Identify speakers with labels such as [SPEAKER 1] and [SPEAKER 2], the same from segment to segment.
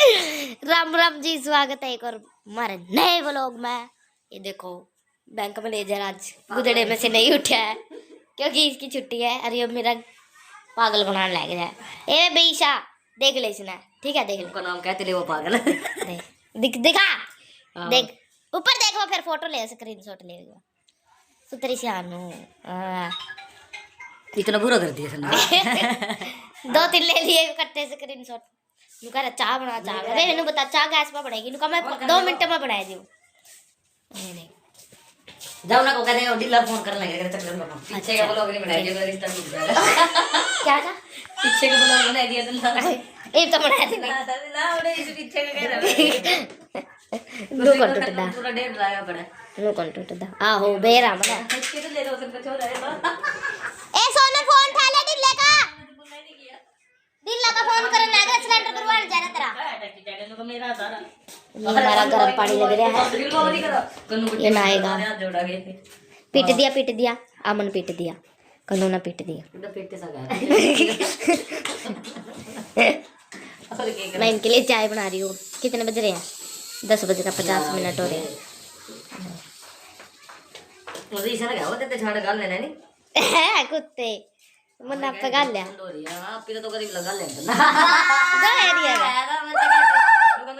[SPEAKER 1] राम राम जी, स्वागत है एक और हमारे नए व्लॉग में। ये देखो बैंक मैनेजर आज गुदड़े में से नहीं उठा है क्योंकि इसकी छुट्टी है। अरे अब मेरा पागल बनाने लग जाए। ए बेईशा देख ले इसने, ठीक है? देख ले,
[SPEAKER 2] उसका नाम कहते ले वो पागल
[SPEAKER 1] दिखा देख ऊपर देखो, फिर फोटो ले, स्क्रीनशॉट ले सुतरी सियानू।
[SPEAKER 2] इतना बुरा कर दिया तुमने।
[SPEAKER 1] 2-3 ले लिए इकट्ठे स्क्रीनशॉट। नु कह रहा चाह बना, चाह रे इनु बता चाह गैस पे बनेगी। नु कहा मैं 2 मिनट में बना दूं। नहीं
[SPEAKER 2] जाओ ना को कहते हैं डीलर फोन करने लगे चक्कर में पीछे का ब्लॉग नहीं बनाया जो रिश्ता टूट जाएगा।
[SPEAKER 1] क्या था?
[SPEAKER 2] पीछे का ब्लॉग बना दिया तुमने।
[SPEAKER 1] एक तो बना दी
[SPEAKER 2] ना उन्हें इस पीछे का कह रहा है।
[SPEAKER 1] नो कौन टूटदा,
[SPEAKER 2] पूरा डेढ़ लाया पड़ा
[SPEAKER 1] नो कौन टूटदा। आहो बेरा मना
[SPEAKER 2] इसके तो ले लो उसको छोड़ रहा है।
[SPEAKER 1] ए सोने फोन उठा ले दिल्ले का, दिल्ला का फोन करने लगा सिलेंडर करवाने जा रहा तेरा।
[SPEAKER 2] मेरा सारा
[SPEAKER 1] हमारा गर्म पानी लग रहा है। ये ना आएगा। पीट दिया अमन, पीट दिया कन्नू ने, पीट दिया। मैं इनके लिए चाय बना रही हूँ। कितने बज रहे हैं? 10 बजे का 50 मिनट हो रहे हैं।
[SPEAKER 2] मुझे इसे लगा वो तेरे छाड़ गाल लेना नहीं
[SPEAKER 1] है कुत्ते मन आप गा लिया
[SPEAKER 2] आपकी तो कभी लगा ले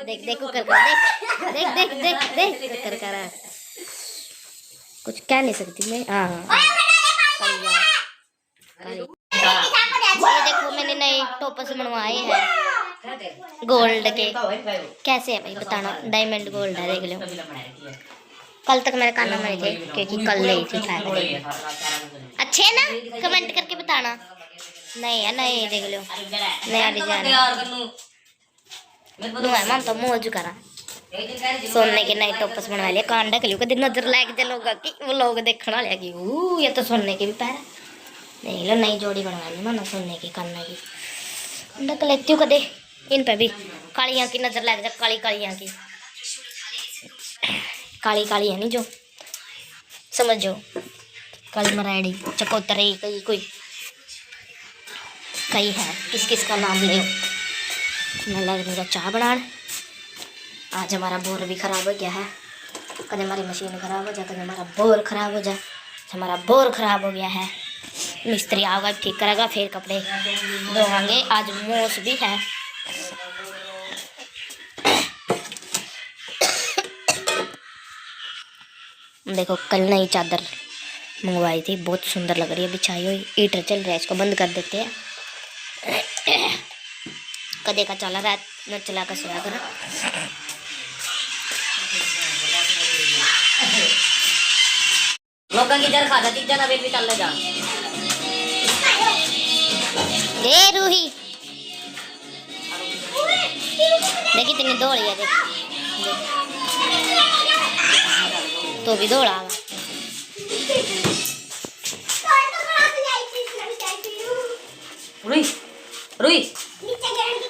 [SPEAKER 1] देख देख कर देख देख देख देख देख कर कुछ कह नहीं सकती मैं। हाँ ये देखो मैंने नए टोपस बनवाए हैं गोल्ड के। कैसे है भाई बताना? डायमंड गोल्ड है, देख लो। कल तक मेरे कानों में थे क्योंकि कल नहीं थी। अच्छे है ना? कमेंट करके बताना। नहीं है नए, देख लो नया डिजाइन। मन तो मौज करा सोने के नए टोपस बनवा लिया। कान ढक लियो कभी नजर लग चलोगा कि वो लोग देखने वाले कि ये तो सोने के भी पैर देख लो। नई जोड़ी बनवा ली मैंने सोने की कान की। ढक लेती हूँ कदे इन पे भी कालियाँ की नजर लग जाए। काली कालियाँ की काली काली है नहीं जो समझो, काली मराड़ी चकोतरे कई कोई कई है। किस किस का नाम ले। मैं लग रही चाह बनाने। आज हमारा बोर भी ख़राब हो गया है। कभी हमारी मशीन ख़राब हो जाए, कभी हमारा बोर ख़राब हो जाए। हमारा बोर ख़राब हो गया है। मिस्त्री आएगा ठीक करेगा, फिर कपड़े धोएंगे। आज मोस भी है। देखो कल नई चादर मंगवाई थी, बहुत सुंदर लग रही है बिछाई हुई। हीटर चल रहा है, इसको बंद कर देते हैं। कदे का चला रहा है न चला कर सोया कर।
[SPEAKER 2] लोगों की जर खा जाती जना भी चल ले जा।
[SPEAKER 1] ए रूही देखी इतनी दौड़ी है, देख तो भी दौड़ा।
[SPEAKER 2] रुई रुई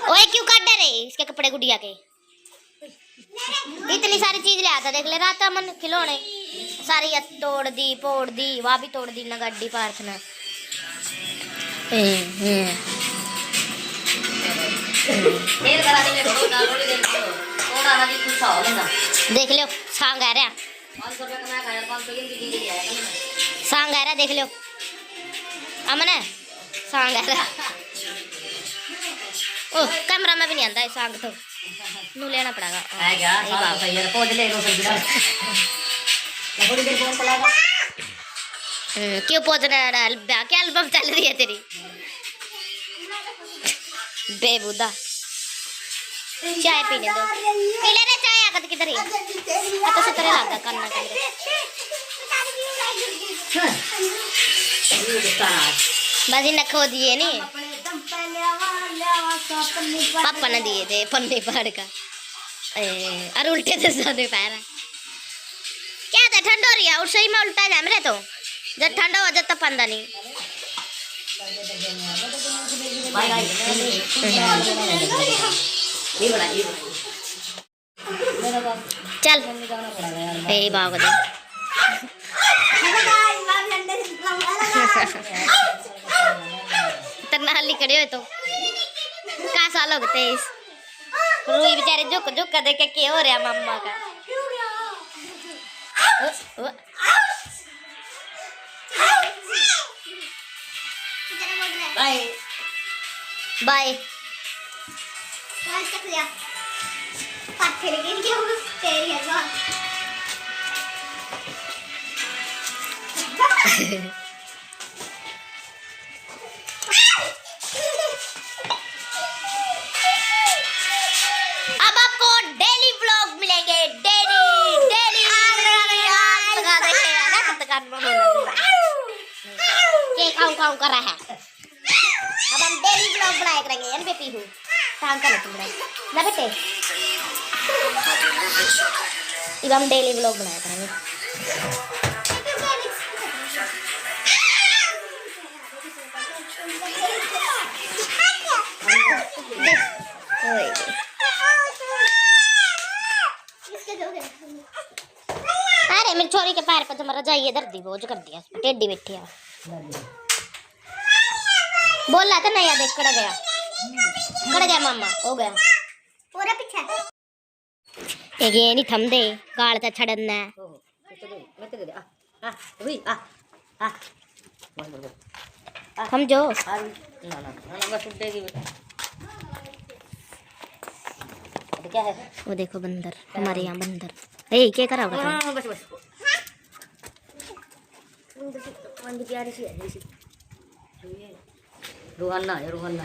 [SPEAKER 1] ओए क्यों काट रहे इसके कपड़े गुड़िया के? इतनी सारी चीज ले आता, देख ले रात मन खिलौने सारी तोड़ दी फोड़ दी, वहाँ भी तोड़ दी ना गड्डी प्रार्थना। देख लो सांग आ रहा, सांग आ रहा, देख लो अमन है सांग आ रहा। ओ कैमरा में भी नहीं आता है सांग, तो नू लेना पड़ेगा। क्यों पोजना क्या एल्बम चल रही है तेरी बेबुदा? चाय पीने दो, पी ले रे चाय। आकत किधर है? तो सतरे लादा करना चाहिए। बाजी न खो दिए नहीं, पापा ने दिए थे पन्नी फाड़ का। अरे उल्टे से सादे पैर क्या था? ठंड हो रही है और सही में उल्टा जाए मेरे तो। जब ठंडा हो जाता पंदा नहीं। चल ए बाग दे तरनाली खड़े हो तो का साल हो गए 23 रूही बेचारे झुक झुक कर देख के क्या हो रहा मम्मा का। ओ, ओ।
[SPEAKER 2] Bye
[SPEAKER 1] bye. अब आपको डेली व्लॉग मिलेंगे, डेली डेली खाऊं कर रहा है। अब हम डेली व्लॉग बनाया करेंगे यार बेटी हूँ काम कर ना बेटे। अब हम डेली व्लॉग बनाया करेंगे। अरे मेरी छोरी के पैर पे तो मरा जाइए दर्दी बोझ कर दिया टेढ़ी बैठी है। बोला था नहीं याद कड़ गया मामा हो गया पूरा पीछे एक ये नहीं थम दे गाल ता छड़ना है। हम जो
[SPEAKER 2] क्या है
[SPEAKER 1] वो देखो बंदर हमारे यहाँ बंदर। ए क्या करा होगा तुम?
[SPEAKER 2] बस बस प्यारी सी है रोहन्ना है रोहन्ना।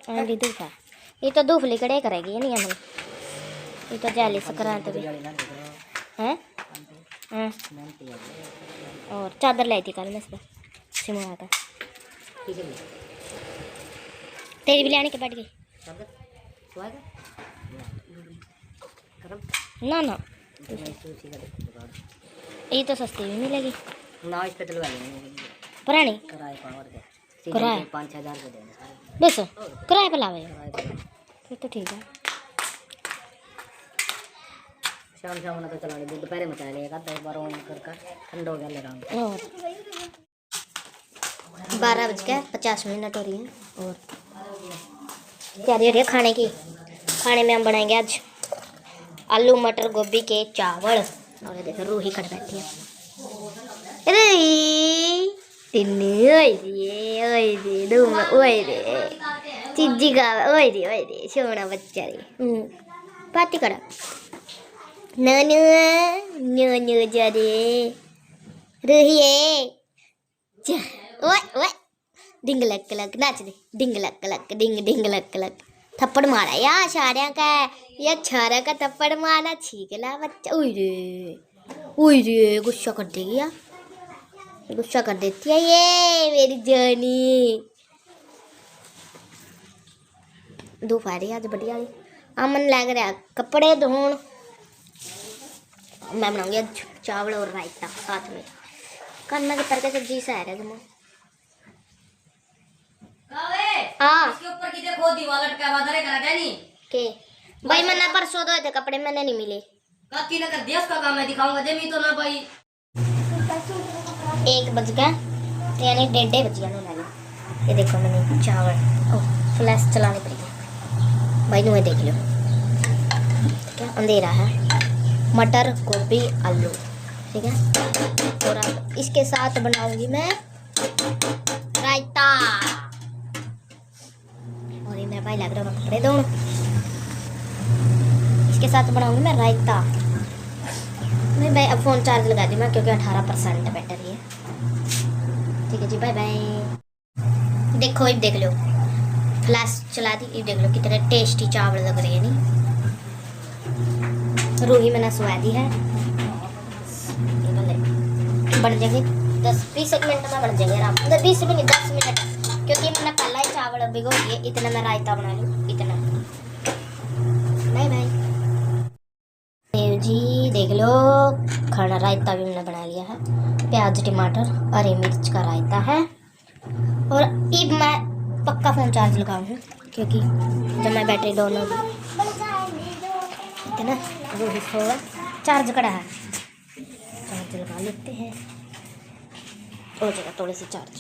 [SPEAKER 1] अरे धूप है ये तो धूप लिकड़े करेगी ये नहीं हम ये तो जाली संक्रांत भी हैं। और चादर लाई थी कल मैं सुबह सिमुआ का तेरी भी लेने के बैठ गई ना ना ये तो सस्ती भी मिलेगी
[SPEAKER 2] ना इस पे तो लगा
[SPEAKER 1] पुरानी
[SPEAKER 2] किराए पर
[SPEAKER 1] किराया
[SPEAKER 2] 5,000 रुपये देंगे सारे
[SPEAKER 1] बस किराए पे लावे
[SPEAKER 2] किराए पर।
[SPEAKER 1] फिर तो ठीक है।
[SPEAKER 2] शाम शाम ना तो चला ले दोपहर में चला लेगा 10-12 कर ठंडा हो गया ले रहा
[SPEAKER 1] और 12:50 हो रही है और तैयारी हो रही है खाने की। खाने में हम बनाएंगे आज आलू मटर गोभी के चावल। और ये देखो रूही खड़ बैठी है रूही तिन्नी ओए रे दूम ओए रे चिज्जी का ओए रे सोना बच्चा रे पाती करा ननु ननु जा रे रूही है ओए ओए डिंग लक लक नाच दे डिंग लक लक डिंग लक लक थप्पड़ मारा या सारा का या छारा का थप्पड़ मारा छीकला बच्चा। उई रे गुस्सा कर देगी यार गुस्सा कर देती है ये मेरी जानी। धूप आ रही है आज बढ़िया मन लग रहा कपड़े धोन। मैं बनाऊंगी आज चावल और रायता साथ में कन्ना के पर के सब्जी से आ रहा है हाँ
[SPEAKER 2] इसके ऊपर की देखो दीवार लटका हुआ धरे करा क्या नहीं
[SPEAKER 1] के भाई मैंने परसों धोए थे कपड़े मैंने नहीं मिले
[SPEAKER 2] काकी ने कर दिया उसका काम मैं दिखाऊंगा जमी तो ना भाई
[SPEAKER 1] 1 बज गया यानी 1:30 बज गया मैंने। ये देखो मैंने चावल ओह फ्लैश चलानी पड़ेगी भाई तुम्हें देख लो क्या अंधेरा है। मटर गोभी आलू ठीक है और अब इसके साथ बनाऊंगी मैं रायता। और ये मेरा भाई लग रहा है कपड़े धोने इसके साथ बनाऊंगी मैं रायता। नहीं भाई अब फ़ोन चार्ज लगा दी मैं क्योंकि 18% बैटरी है। ठीक है जी बाय बाय। देखो ये देख लो फ्लैश चला दी ये देख लो कितने टेस्टी चावल लग रहे हैं नहीं। रूही मैंने सुहा दी है बन जाएंगे 10-20 मिनट में बन जाएंगे आराम 20 भी नहीं 10 मिनट क्योंकि मैंने पहला ही चावल भिगो दिए इतना मैं रायता बना लूँ इतना। बाय बाय जी देख लो खाना रायता भी मैंने बना लिया है प्याज टमाटर हरी मिर्च का रायता है। और अब मैं पक्का फ़ोन चार्ज लगाऊँ क्योंकि जब मैं बैटरी डाउन होगी इतना रूही होगा चार्ज करा है चार्ज लगा लेते हैं हो जाएगा थोड़े से चार्ज।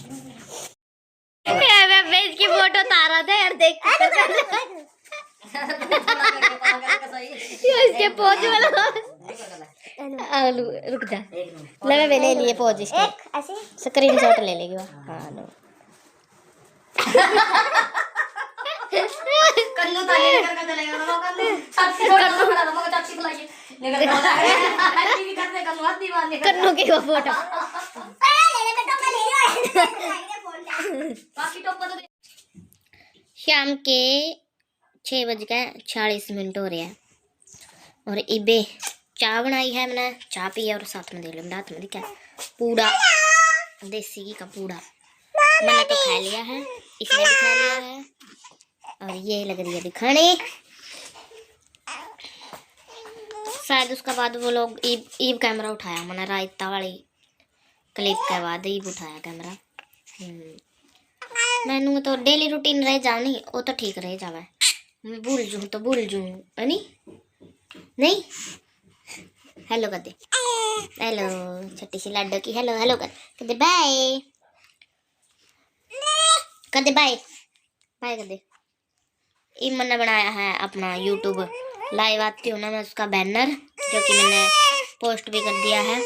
[SPEAKER 1] देख इसके पोज वाला आलू रुक जा ले मैं ले लिए पोज इसके ऐसे स्क्रीनशॉट ले लेगी वो हां लो
[SPEAKER 2] कल्लू ताले लेकर के चलेगा ना कल्लू छाती कल्लू बना दो मगर छाती बुलाइए लेकर बोला टीवी करने का हाथ नहीं मारने
[SPEAKER 1] कन्नू की वो फोटो
[SPEAKER 2] ले बेटा मैं ले रहा बाकी टोपा तो
[SPEAKER 1] शाम के 6:40 हो रहे हैं और इबे चाय बनाई है मैंने चाय पी है और साथ में दे लो हाथ में क्या पूड़ा देसी घी का पूड़ा मैंने तो खा लिया है इसने भी खा लिया है और ये लग रही है दिखाने शायद उसके बाद वो लोग ईब कैमरा उठाया मैंने रायता वाली क्लिप के बाद ईब उठाया कैमरा मैनू तो डेली रूटीन रह जाओ नहीं वो तो ठीक रह जावे मैं भूल जूँ तो भूल जूँ नहीं नहीं हेलो कर दे हेलो छोटी सी लाडो की हेलो हेलो कर दे बाय कर दे बाय बाय कर दे इमन ने बनाया है अपना यूट्यूब लाइव आती हूँ ना मैं उसका बैनर जो कि मैंने पोस्ट भी कर दिया है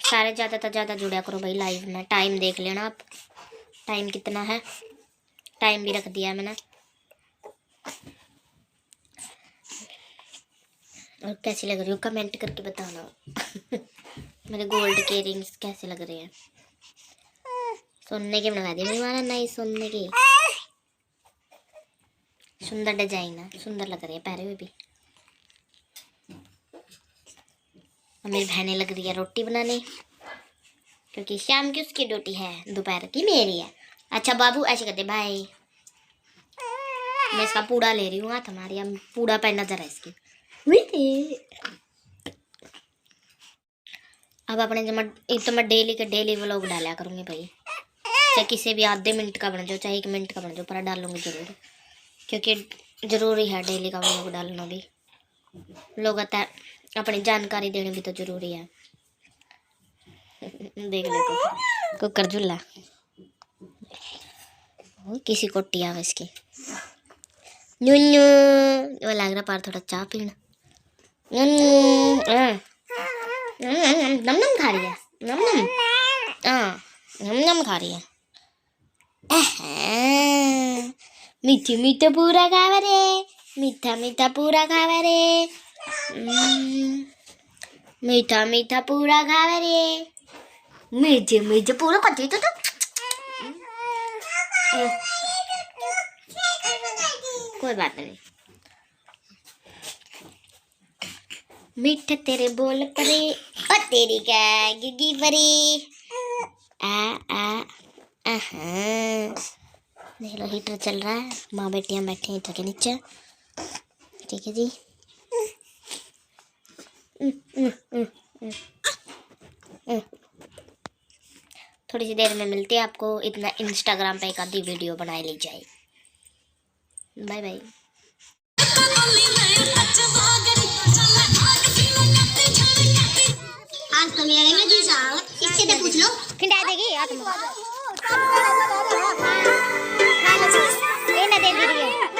[SPEAKER 1] सारे ज़्यादा से ज़्यादा जुड़ा करो भाई लाइव में टाइम देख लेना आप टाइम कितना है टाइम भी रख दिया है मैंने और कैसी लग रही हो कमेंट करके बताना मेरे गोल्ड के रिंग्स कैसे लग रहे हैं सोने के बनवा दिए मेरी माना नहीं सोने की सुंदर डिजाइन है सुंदर लग रही है पहरे हुए भी और मेरी बहनें लग रही है रोटी बनाने क्योंकि शाम की उसकी ड्यूटी है दोपहर की मेरी है अच्छा बाबू ऐसे करते बाय मैं इसका पूड़ा ले रही हूँ हाथ हमारी हम पूड़ा पहनना जरा इसकी अब अपने जब तो मैं डेली के डेली व्लॉग डाला करूँगी भाई चाहे किसी भी आधे मिनट का बन जाओ चाहे 1 मिनट का बन जाओ पर डालूंगी जरूर क्योंकि ज़रूरी है डेली का व्लॉग डालना भी लोग आता है अपनी जानकारी देनी भी तो ज़रूरी है देख ले कुकर झूला किसी को टिया है इसकी न्यू वो लग रहा पार थोड़ा चाय पीना नम नम खा रही है नम नम नम नम खा रही है मीठी मीठा पूरा खावा रे मीठा मीठा पूरा खावा रे मीठा मीठा पूरा खावा रे मीठे मीठे पूरा खाती तो कोई बात नहीं मीठे तेरे बोल परे और तेरी क्या गिगी परी आ देख लो हीटर चल रहा है माँ बेटियाँ बैठे हीटर के नीचे ठीक है जी थोड़ी सी देर में मिलती है आपको इतना इंस्टाग्राम पे एक आधी वीडियो बनाई ली जाए बाय बाय आज तो मेरे में जी साहब इससे तो पूछ लो खिंडा देगी आ तुम ये ना दे दी है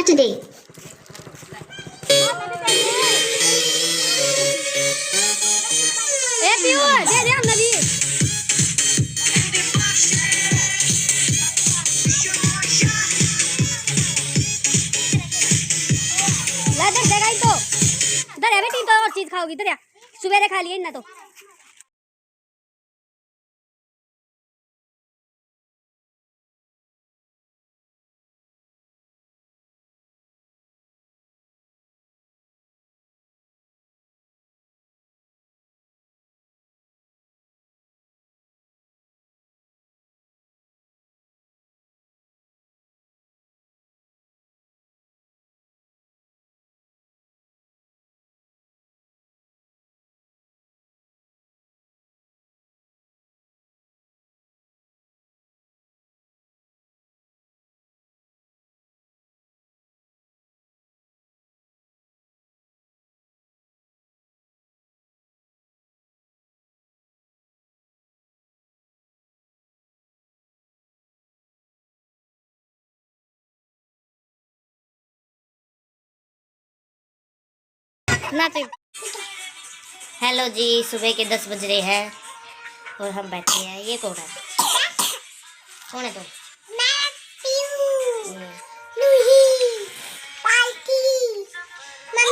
[SPEAKER 1] Today.
[SPEAKER 3] इधर है बेटी, तो और चीज खाओगी इधर, सवेरे खा लिए ना तो।
[SPEAKER 1] हेलो जी, सुबह के 10 बज रहे हैं और हम बैठे हैं। ये कौन है? कौन है तो?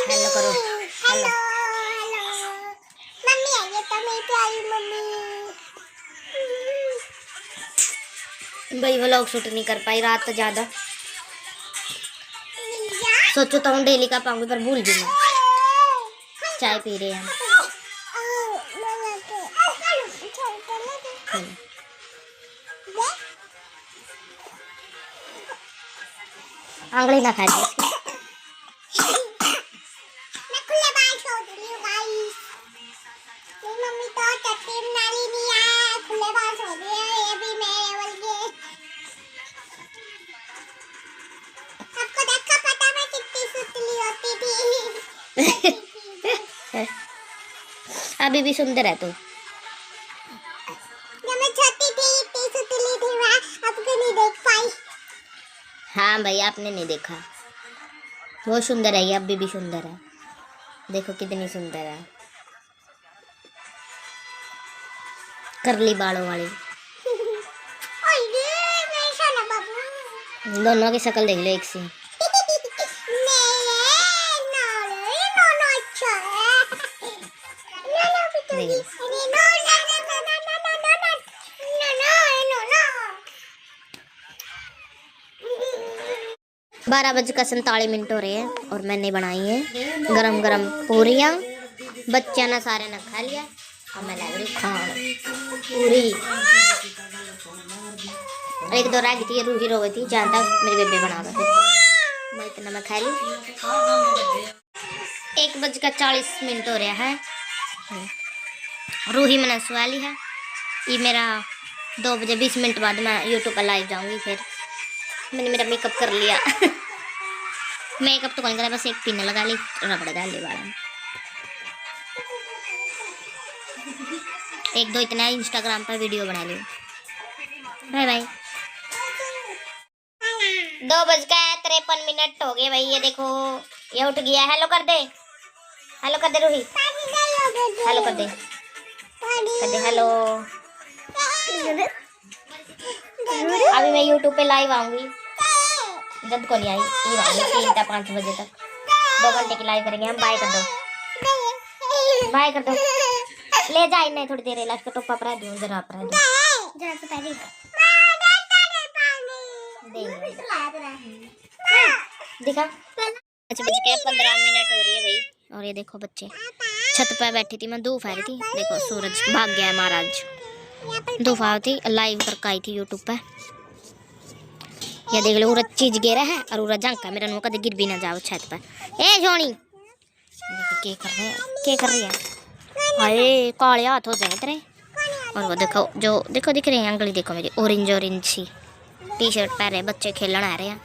[SPEAKER 1] हेलो करो। हेलो
[SPEAKER 4] मम्मी आई है, तो मेरी प्यारी मम्मी।
[SPEAKER 1] भाई व्लॉग शूट नहीं कर पाई, रात तो ज्यादा सोचो तो हूँ डेली का पाऊंगी, पर भूल गई मैं। चाय पी रहे हैं हम। आंगली ना खाए इसकी।
[SPEAKER 4] मैं खुले बाल छोड़ रही हूँ गाइस। मेरी मम्मी तो चटनी बनानी नहीं है, खुले बाल छोड़ रही है। ये भी मेरे लेवल के। आपको देखा पता मैं कितनी सुतली होती थी।
[SPEAKER 1] अभी भी सुंदर है तो।
[SPEAKER 4] जब मैं छोटी थी इतनी सुतली थी मैं, आपको नहीं देख पाई।
[SPEAKER 1] हाँ भाई, आपने नहीं देखा। वो सुंदर है, ये अभी भी सुंदर है। देखो कितनी सुंदर है, करली बालों वाली।
[SPEAKER 4] ओए रे मेरे सोना बाबू।
[SPEAKER 1] दोनों की शक्ल देख लो एक सी। देख लो। 12:47 हो रहे हैं और मैंने बनाई है गरम गरम पूरियाँ। बच्चा ने सारे ने खा लिया और मैं लग रही खान पूरी। एक दो रह गई थी, रूही रो गई थी जहाँ तक मेरे बेबे बना रहे थे। मैं इतना मैं खा ली। 1:40 हो रहा है। रूही मैंने सुला ली है। ये मेरा 2:20 बाद मैं यूट्यूब पर लाइव जाऊंगी। फिर मैंने मेरा मेकअप कर लिया। मेकअप तो कौन करा, बस एक पिन लगा ली, रबड़ डाल ली बाल में। एक दो इतना इंस्टाग्राम पर वीडियो बना ली। Bye bye. 2:53 हो गए भाई। ये देखो ये उठ गया। हेलो कर दे, हेलो कर दे रूही, हेलो कर दे, कर दे हेलो। अभी मैं यूट्यूब पे लाइव आऊंगी, जब को नहीं आई ये आऊंगी 3 या 5 बजे तक। 2 घंटे की लाइव करेंगे हम। बाय कर दो, बाय कर दो। ले जा इन्हें थोड़ी देर लाइफ का टॉप अप रह दूं जरा पर दो जरा से पहले दिखा। 5:15 हो रही है भाई। और ये देखो बच्चे, छत पे बैठी थी मैं, धूप आ रही थी। देखो सूरज भाग गया है महाराज। धूप आ थी, लाइव करके आई थी यूट्यूब पे। ये देख लो, उरा चीज गिरा है और उरा जंका मेरा नो कदे गिर भी ना जाओ छत पर। ए जोनी क्या कर रहे हैं, क्या कर रही है? हाय काले हाथ हो जाए तेरे। और वो देखो, जो देखो दिख रही है अंगली, देखो मेरी ऑरेंज ऑरेंज सी टी शर्ट पहने बच्चे खेलने आ रहे हैं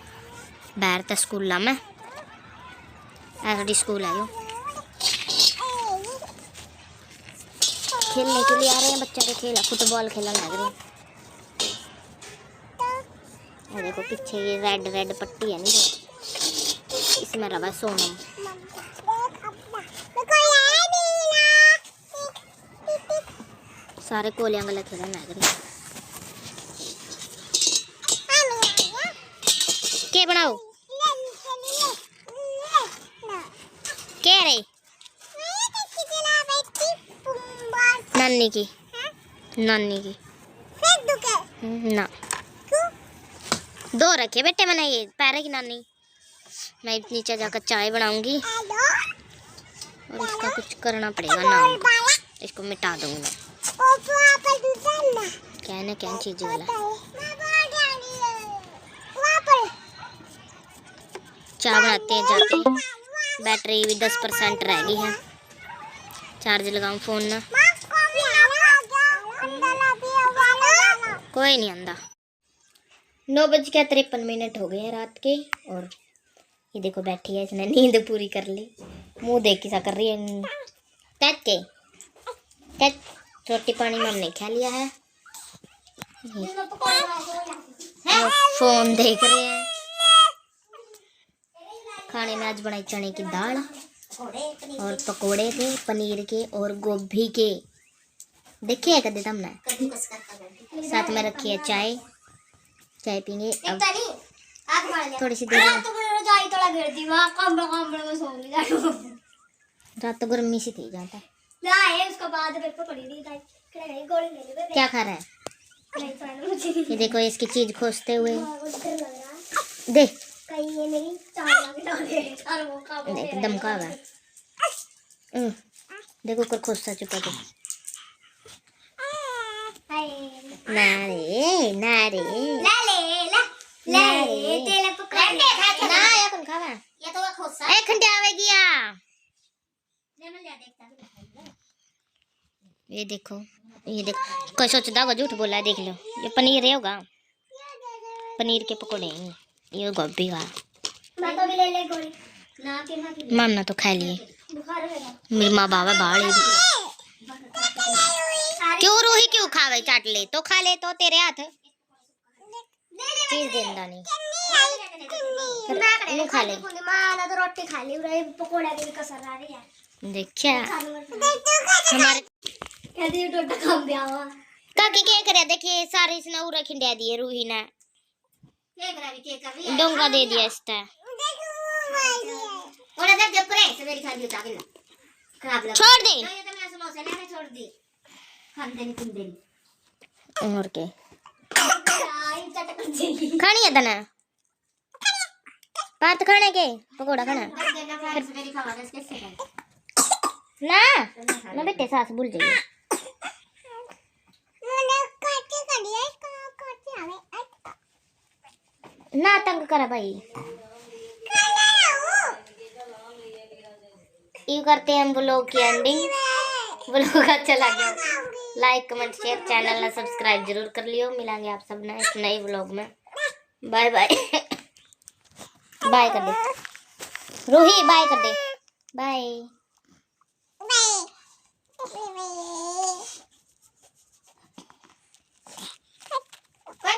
[SPEAKER 1] बाहर। तो स्कूल में ऐसा स्कूल है, यो खेलने के लिए आ रहे हैं बच्चे के, खेला फुटबॉल खेलने लग रहे हैं। और देखो पीछे ये रेड रेड पट्टी है नहीं, इसमें रवा सोनम। सारे कोलियां गला खेलने लग रहे हैं। क्या बनाओ क्या रे? नानी की, नानी की ना दो रखे बेटे मैंने, ये पैरे की नानी। मैं नीचे जाकर चाय बनाऊंगी और इसका कुछ करना पड़ेगा नाम, इसको मिटा दूंगा। क्या है ना क्या चीज वाला चाय बनाते हैं जाते। बैटरी भी 10% रह गई है, चार्ज लगाऊं फोन ना, कोई नहीं आंदा। 9:53 हो गए हैं रात के। और ये देखो बैठी है, इसने नींद पूरी कर ली। मुंह देख सा कर रही है टच के टच। रोटी पानी में हमने खा लिया है, फोन देख रहे हैं। खाने में आज बनाई चने की दाल और पकोड़े थे पनीर के और गोभी के, देखे है कदे तुमने। साथ में रखी है चाय, चाय पीएंगे अब थोड़ी सी देर में। रात तो गर्मी सी थी जाता। क्या खा रहा है? ये देखो इसकी चीज खोजते हुए, देख देख दमका हुआ। देखो कर खोजता चुका तो नारे नारे ये देखो, ये देखो कोई सोचता होगा झूठ बोला है, देख लो ये पनीर है होगा, पनीर के पकोड़े हैं, ये गोभी का। मामना तो खा लिए, मेरी माँ बाबा बाल क्यों रूही क्यों खावे, चाट ले तो खा ले, तो तेरे हाथ चीज देंदा नहीं खा ले।
[SPEAKER 3] तो रोटी खा ली, पकोड़ा की कसर आ रही है।
[SPEAKER 1] देखिए हमारे काकी क्या करे, देखिए सारे इसने उरा खिंडा दिए, रूही ने डोंगा दे दिया इसका। छोड़ दे और के खानी है तना पात खाने के पकोड़ा खाना ना ना बेटे, सास भूल जाइए ना, तंग करा भाई। ये करते हैं हम व्लॉग की एंडिंग। व्लॉग अच्छा लगा लाइक कमेंट शेयर, चैनल ना सब्सक्राइब जरूर कर लियो। मिलेंगे आप सब नए व्लॉग में। Bye bye. बाय कर दे रूही, बाय कर दे, बाय।